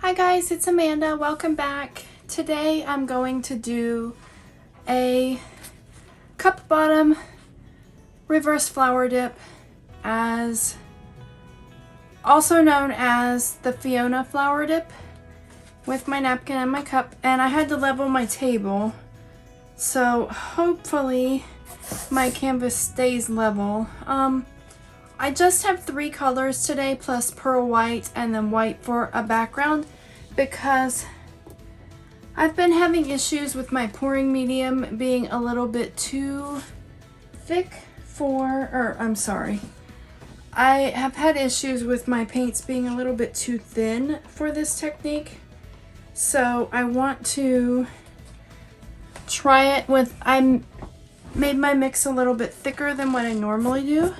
Hi guys, it's Amanda. Welcome back. Today I'm going to do a cup bottom reverse flower dip, as also known as the Fiona flower dip, with my napkin and my cup. And I had to level my table, so hopefully my canvas stays level. I just have 3 colors today, plus pearl white and then white for a background, because I've been having issues with my pouring medium being a little bit too thick I have had issues with my paints being a little bit too thin for this technique. So I want to try it with, I made my mix a little bit thicker than what I normally do,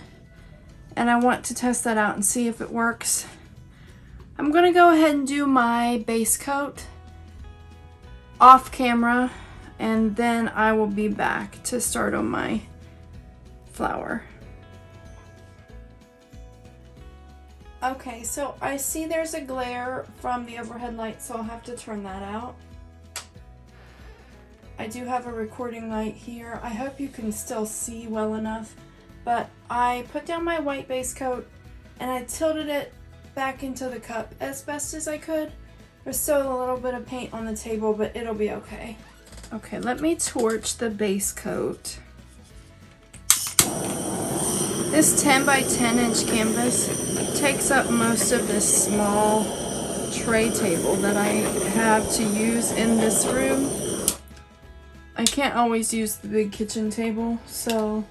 and I want to test that out and see if it works. I'm gonna go ahead and do my base coat off camera, and then I will be back to start on my flower. Okay, so I see there's a glare from the overhead light, so I'll have to turn that out. I do have a recording light here. I hope you can still see well enough. But I put down my white base coat and I tilted it back into the cup as best as I could. There's still a little bit of paint on the table, but it'll be okay. Okay, let me torch the base coat. This 10 by 10 inch canvas takes up most of this small tray table that I have to use in this room. I can't always use the big kitchen table, so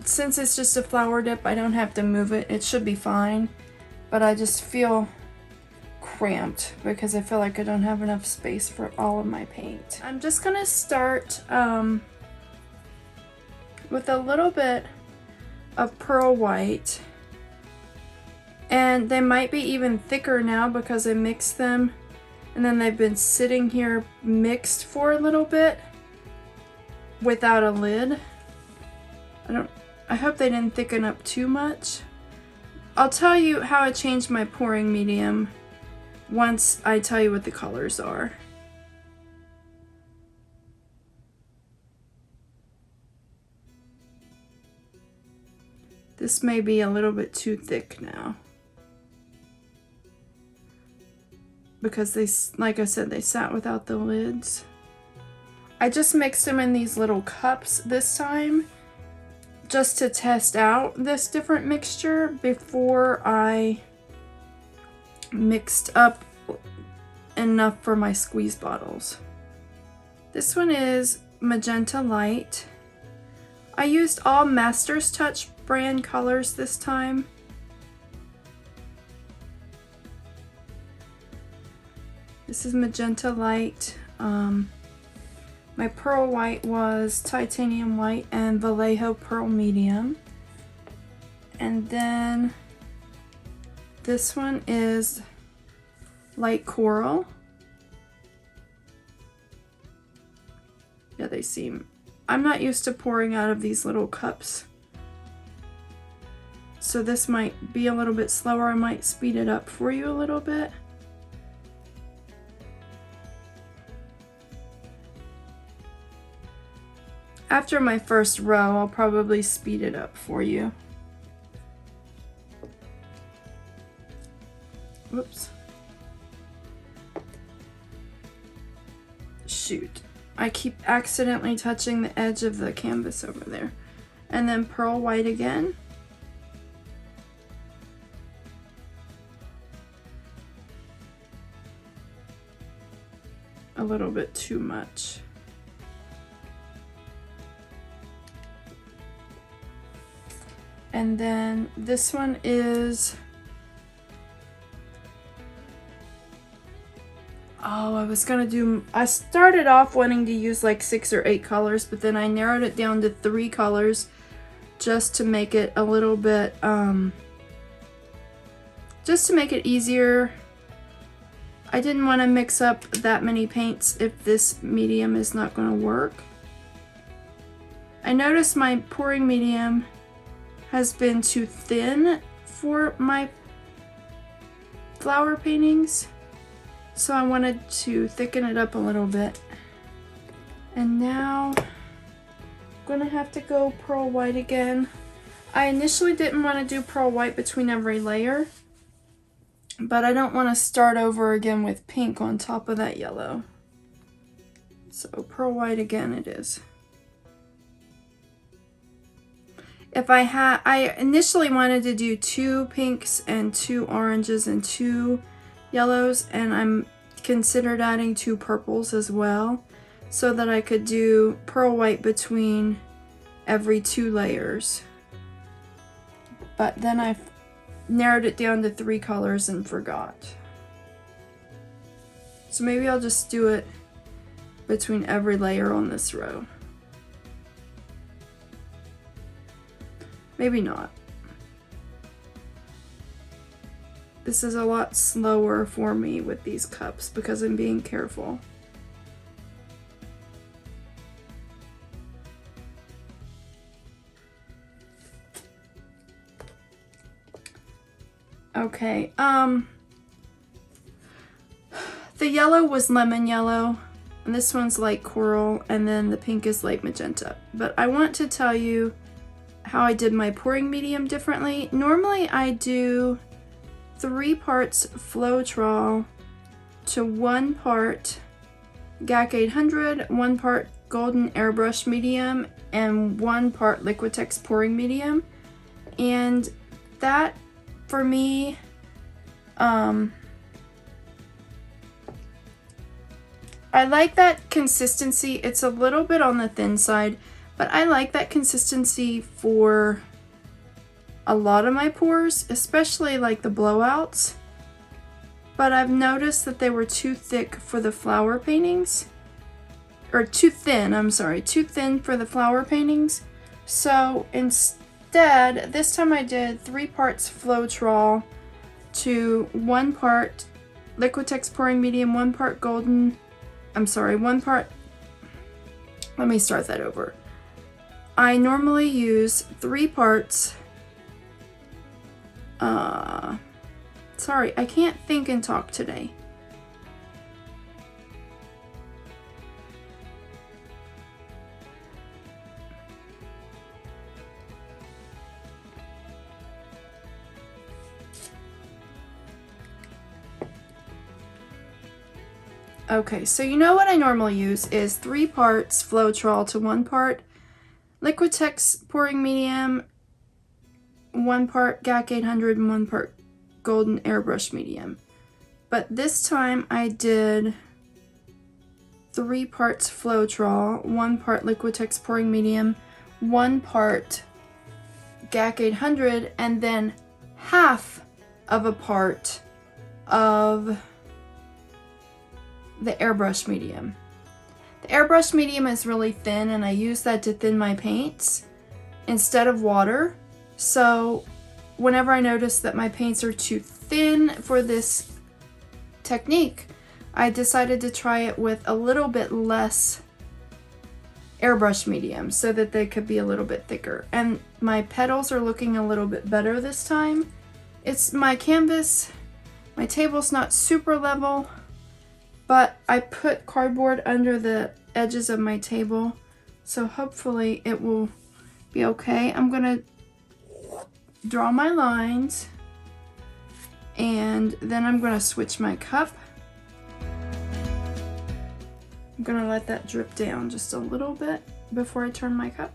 since it's just a flower dip, I don't have to move it. It should be fine, but I just feel cramped because I feel like I don't have enough space for all of my paint. I'm just gonna start with a little bit of pearl white, and they might be even thicker now because I mixed them, and then they've been sitting here mixed for a little bit without a lid. I hope they didn't thicken up too much. I'll tell you how I changed my pouring medium once I tell you what the colors are. This may be a little bit too thick now, because they, like I said, they sat without the lids. I just mixed them in these little cups this time, just to test out this different mixture before I mixed up enough for my squeeze bottles. This one is Magenta Light. I used all Master's Touch brand colors this time. This is Magenta Light. My pearl white was Titanium White and Vallejo Pearl Medium. And then this one is Light Coral. Yeah, they seem... I'm not used to pouring out of these little cups, so this might be a little bit slower. I might speed it up for you a little bit. After my first row, I'll probably speed it up for you. Whoops. Shoot. I keep accidentally touching the edge of the canvas over there. And then pearl white again. A little bit too much. And then this one is, I started off wanting to use like 6 or 8 colors, but then I narrowed it down to 3 colors just to make it a little bit, just to make it easier. I didn't want to mix up that many paints if this medium is not going to work. I noticed my pouring medium has been too thin for my flower paintings, so I wanted to thicken it up a little bit. And now I'm gonna have to go pearl white again. I initially didn't want to do pearl white between every layer, but I don't want to start over again with pink on top of that yellow. So pearl white again it is. I initially wanted to do 2 pinks and 2 oranges and 2 yellows, and I'm considered adding 2 purples as well, so that I could do pearl white between every 2 layers. But then I narrowed it down to 3 colors and forgot. So maybe I'll just do it between every layer on this row. Maybe not. This is a lot slower for me with these cups because I'm being careful. Okay, the yellow was lemon yellow, and this one's light coral, and then the pink is light magenta. But I want to tell you how I did my pouring medium differently. Normally I do 3 parts Floetrol to 1 part GAC 800, 1 part Golden Airbrush medium, and 1 part Liquitex pouring medium. And that, for me, I like that consistency. It's a little bit on the thin side, but I like that consistency for a lot of my pours, especially like the blowouts. But I've noticed that they were too thick for the flower paintings, or too thin, I'm sorry, too thin for the flower paintings. So instead, this time I did 3 parts Floetrol to 1 part Liquitex pouring medium, 1 part golden, let me start that over. I normally use 3 parts, sorry, I can't think and talk today. Okay, so you know what I normally use is 3 parts Floetrol to 1 part Liquitex pouring medium, 1 part GAC 800, and 1 part Golden Airbrush medium. But this time I did 3 parts Floetrol, 1 part Liquitex pouring medium, 1 part GAC 800, and then half of a part of the airbrush medium. The airbrush medium is really thin, and I use that to thin my paints instead of water. So whenever I notice that my paints are too thin for this technique, I decided to try it with a little bit less airbrush medium so that they could be a little bit thicker. And my petals are looking a little bit better this time. It's my canvas, my table's not super level, but I put cardboard under the edges of my table, so hopefully it will be okay. I'm gonna draw my lines, and then I'm gonna switch my cup. I'm gonna let that drip down just a little bit before I turn my cup.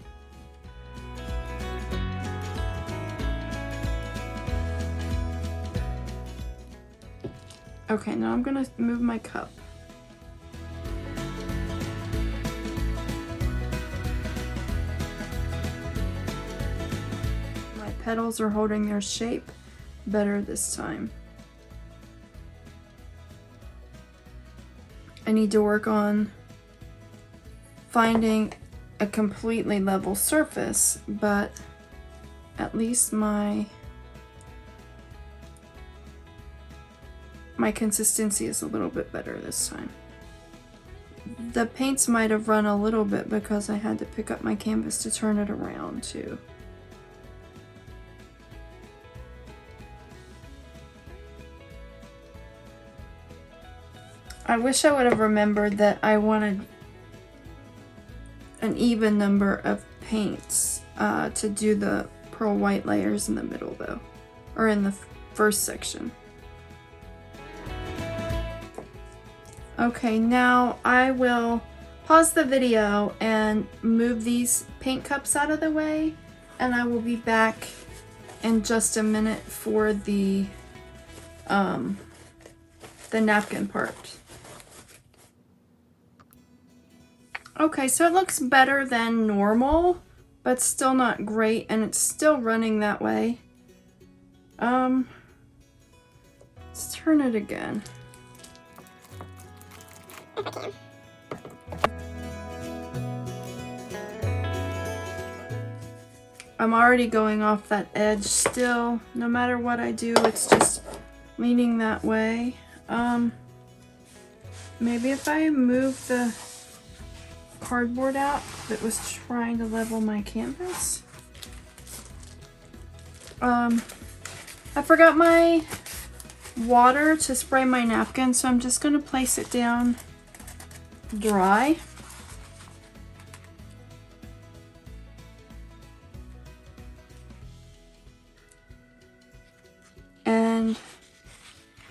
Okay, now I'm gonna move my cup. My petals are holding their shape better this time. I need to work on finding a completely level surface, but at least my consistency is a little bit better this time. The paints might have run a little bit because I had to pick up my canvas to turn it around too. I wish I would have remembered that I wanted an even number of paints to do the pearl white layers in the middle though, or in the first section. Okay, now I will pause the video and move these paint cups out of the way, and I will be back in just a minute for the napkin part. Okay, so it looks better than normal, but still not great, and it's still running that way. Let's turn it again. I'm already going off that edge still. No matter what I do, it's just leaning that way. Maybe if I move the cardboard out that was trying to level my canvas. I forgot my water to spray my napkin, so I'm just going to place it down dry. And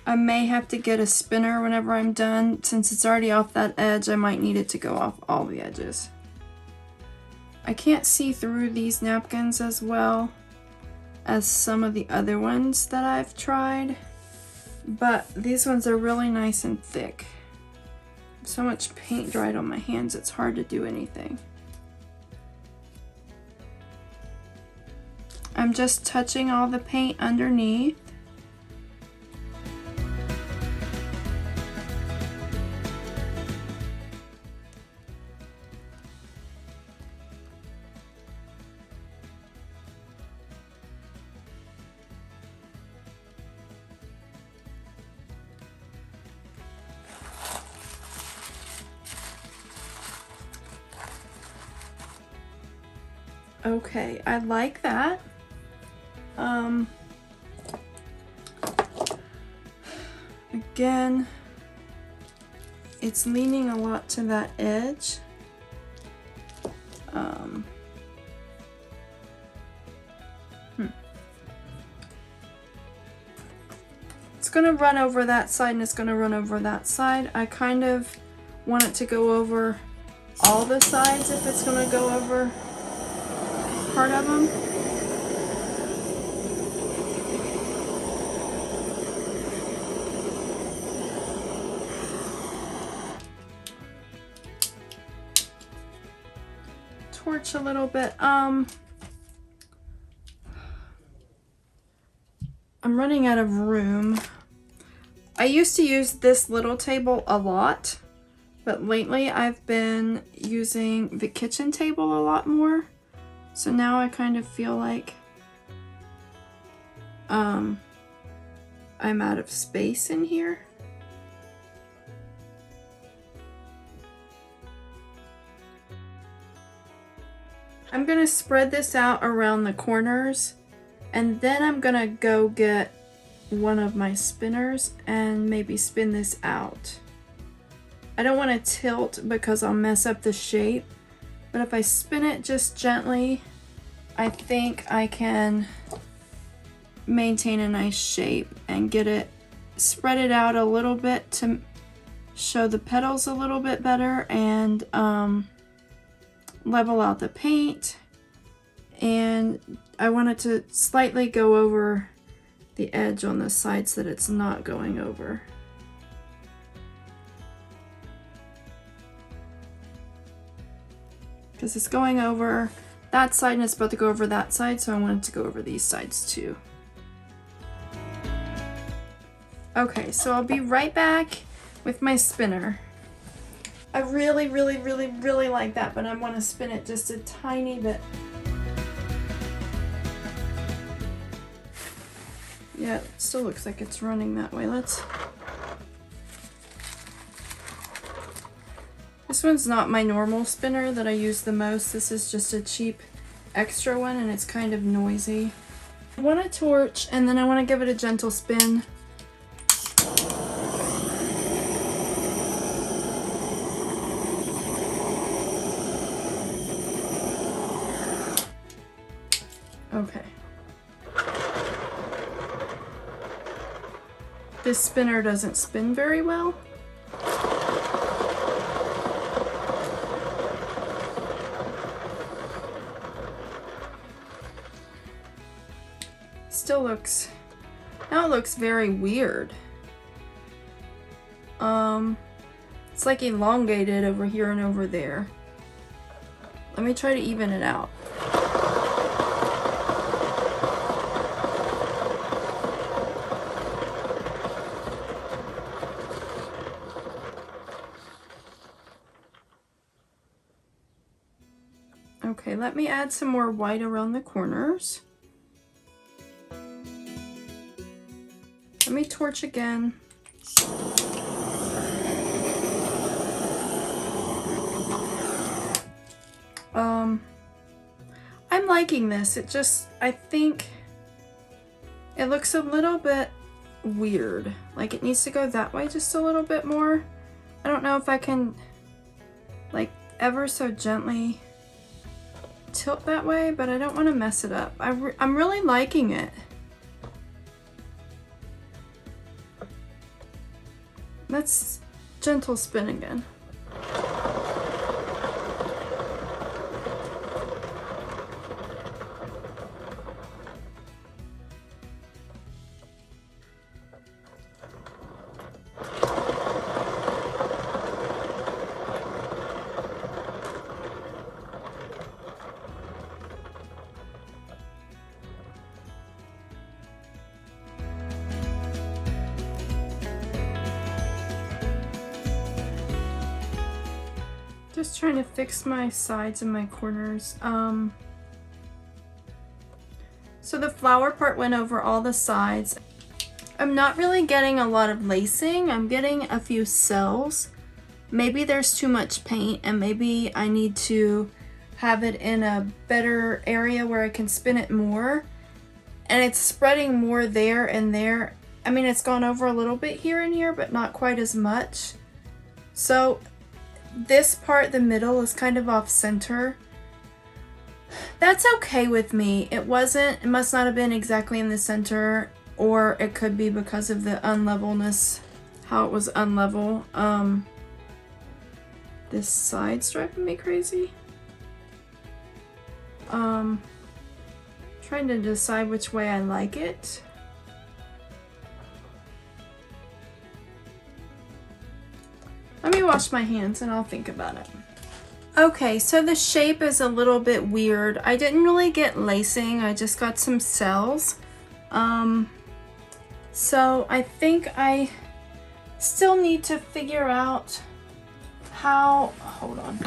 I may have to get a spinner whenever I'm done. Since it's already off that edge, I might need it to go off all the edges. I can't see through these napkins as well as some of the other ones that I've tried, but these ones are really nice and thick. So much paint dried on my hands, it's hard to do anything. I'm just touching all the paint underneath. Okay, I like that. Again, it's leaning a lot to that edge. It's gonna run over that side and it's gonna run over that side. I kind of want it to go over all the sides if it's gonna go over part of them. Torch a little bit. I'm running out of room. I used to use this little table a lot, but lately I've been using the kitchen table a lot more. So now I kind of feel like I'm out of space in here. I'm gonna spread this out around the corners, and then I'm gonna go get one of my spinners and maybe spin this out. I don't want to tilt because I'll mess up the shape, but if I spin it just gently, I think I can maintain a nice shape and get it, spread it out a little bit to show the petals a little bit better, and level out the paint. And I want it to slightly go over the edge on the sides that it's not going over. Because it's going over that side and it's about to go over that side, so I want it to go over these sides too. Okay, so I'll be right back with my spinner. I really like that, but I want to spin it just a tiny bit. Yeah, it still looks like it's running that way. This one's not my normal spinner that I use the most. This is just a cheap extra one, and it's kind of noisy. I want a torch, and then I want to give it a gentle spin. this spinner doesn't spin very well. Still looks, now it looks very weird. It's like elongated over here and over there. Let me try to even it out. Okay, let me add some more white around the corners. Let me torch again. I'm liking this. It just, I think it looks a little bit weird. Like it needs to go that way just a little bit more. I don't know if I can like ever so gently tilt that way, but I don't want to mess it up. I'm really liking it. Let's gentle spin again. Just trying to fix my sides and my corners. So the flower part went over all the sides. I'm not really getting a lot of lacing. I'm getting a few cells. Maybe there's too much paint and maybe I need to have it in a better area where I can spin it more. And it's spreading more there and there. I mean, it's gone over a little bit here and here, but not quite as much. So this part, the middle, is kind of off center. That's okay with me. It must not have been exactly in the center, or it could be because of the unlevelness, how it was unlevel. This side's driving me crazy. Trying to decide which way I like it. Let me wash my hands and I'll think about it. Okay, so the shape is a little bit weird. I didn't really get lacing, I just got some cells. So I think I still need to figure out how, hold on.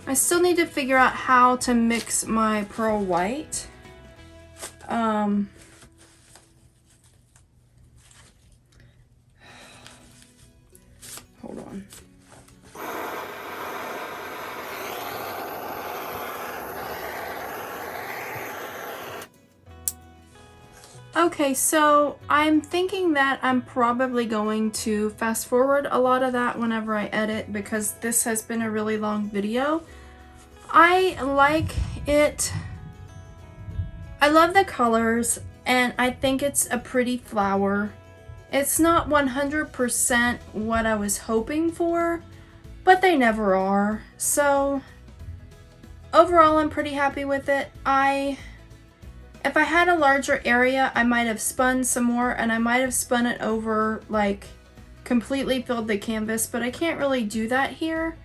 I still need to figure out how to mix my pearl white. Hold on. Okay, so I'm thinking that I'm probably going to fast forward a lot of that whenever I edit because this has been a really long video. I like it. I love the colors and I think it's a pretty flower. It's not 100% what I was hoping for, but they never are. So overall, I'm pretty happy with it. If I had a larger area, I might have spun some more and I might have spun it over, like completely filled the canvas, but I can't really do that here.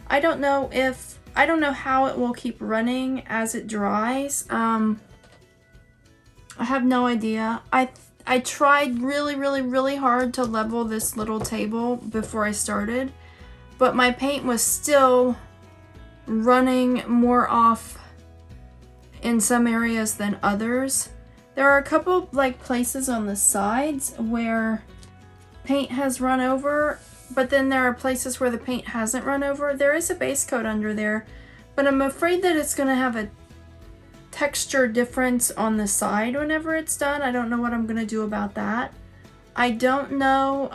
I don't know how it will keep running as it dries. I have no idea. I tried really hard to level this little table before I started, but my paint was still running more off in some areas than others. There are a couple like places on the sides where paint has run over, but then there are places where the paint hasn't run over. There is a base coat under there, but I'm afraid that it's gonna have a texture difference on the side whenever it's done. I don't know what I'm gonna do about that. I don't know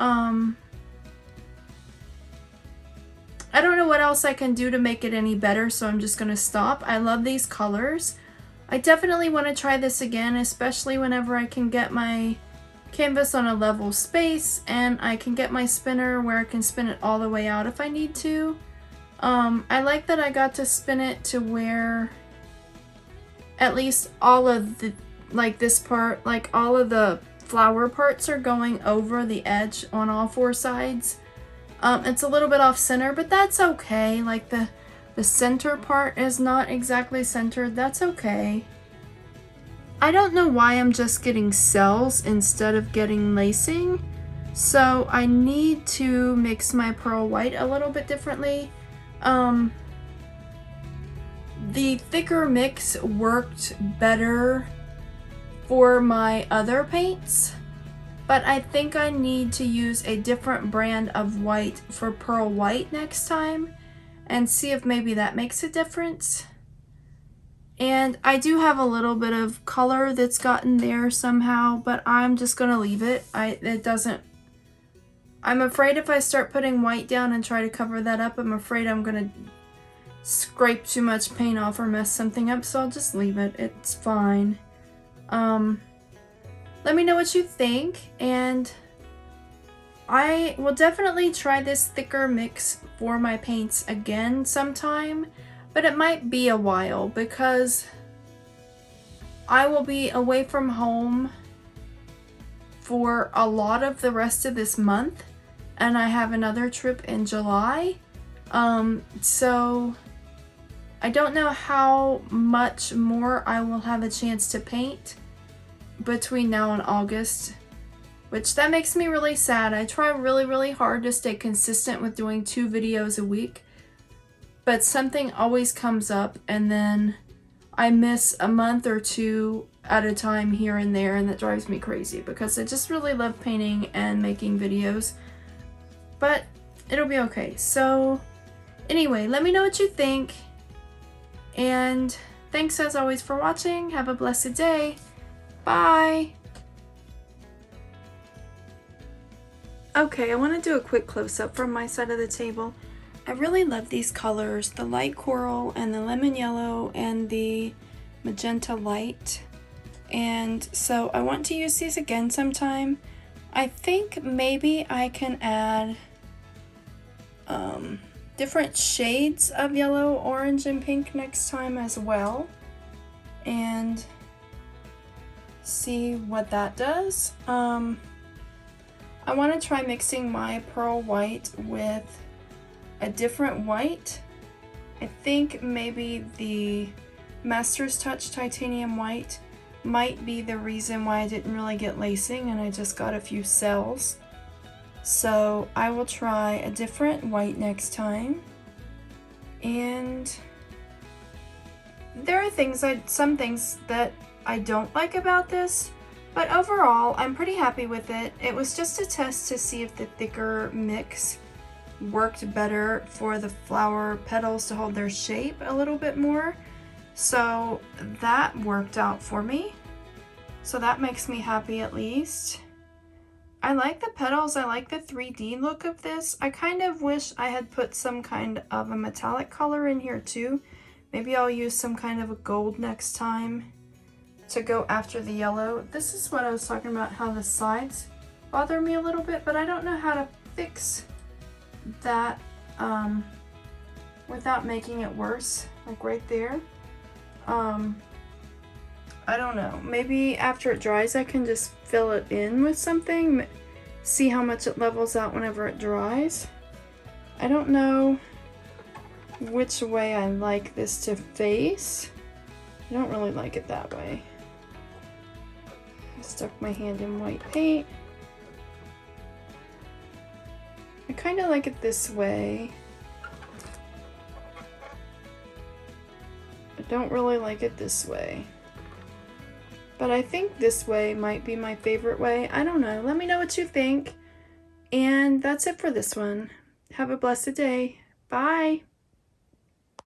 what else I can do to make it any better, so I'm just gonna stop. I love these colors. I definitely want to try this again, especially whenever I can get my canvas on a level space, and I can get my spinner where I can spin it all the way out if I need to. I like that I got to spin it to where at least all of the, like this part, like all of the flower parts are going over the edge on all four sides. It's a little bit off center, but that's okay. Like the center part is not exactly centered. That's okay. I don't know why I'm just getting cells instead of getting lacing. So I need to mix my pearl white a little bit differently. The thicker mix worked better for my other paints, but I think I need to use a different brand of white for pearl white next time and see if maybe that makes a difference. And I do have a little bit of color that's gotten there somehow, but I'm just gonna leave it. I'm afraid if I start putting white down and try to cover that up, I'm afraid I'm gonna scrape too much paint off or mess something up, so I'll just leave it. It's fine. Let me know what you think, and I will definitely try this thicker mix for my paints again sometime, but it might be a while because I will be away from home for a lot of the rest of this month, and I have another trip in July. So I don't know how much more I will have a chance to paint between now and August, which that makes me really sad. I try really hard to stay consistent with doing 2 videos a week, but something always comes up and then I miss a month or 2 at a time here and there, and that drives me crazy because I just really love painting and making videos, but it'll be okay. So anyway, let me know what you think, and thanks as always for watching. Have a blessed day. Bye. Okay, I want to do a quick close-up from my side of the table. I really love these colors, the light coral and the lemon yellow and the magenta light. And so I want to use these again sometime. I think maybe I can add different shades of yellow, orange, and pink next time as well, and see what that does. I want to try mixing my pearl white with a different white. I think maybe the Master's Touch titanium white might be the reason why I didn't really get lacing and I just got a few cells. So I will try a different white next time. And there are some things that I don't like about this, but overall I'm pretty happy with it. It was just a test to see if the thicker mix worked better for the flower petals to hold their shape a little bit more. So that worked out for me. So that makes me happy at least. I like the petals. I like the 3D look of this. I kind of wish I had put some kind of a metallic color in here too. Maybe I'll use some kind of a gold next time to go after the yellow. This is what I was talking about, how the sides bother me a little bit, but I don't know how to fix that without making it worse, like right there. I don't know, maybe after it dries I can just fill it in with something, see how much it levels out whenever it dries. I don't know which way I like this to face. I don't really like it that way. I stuck my hand in white paint. I kind of like it this way. I don't really like it this way. But I think this way might be my favorite way. I don't know. Let me know what you think. And that's it for this one. Have a blessed day. Bye.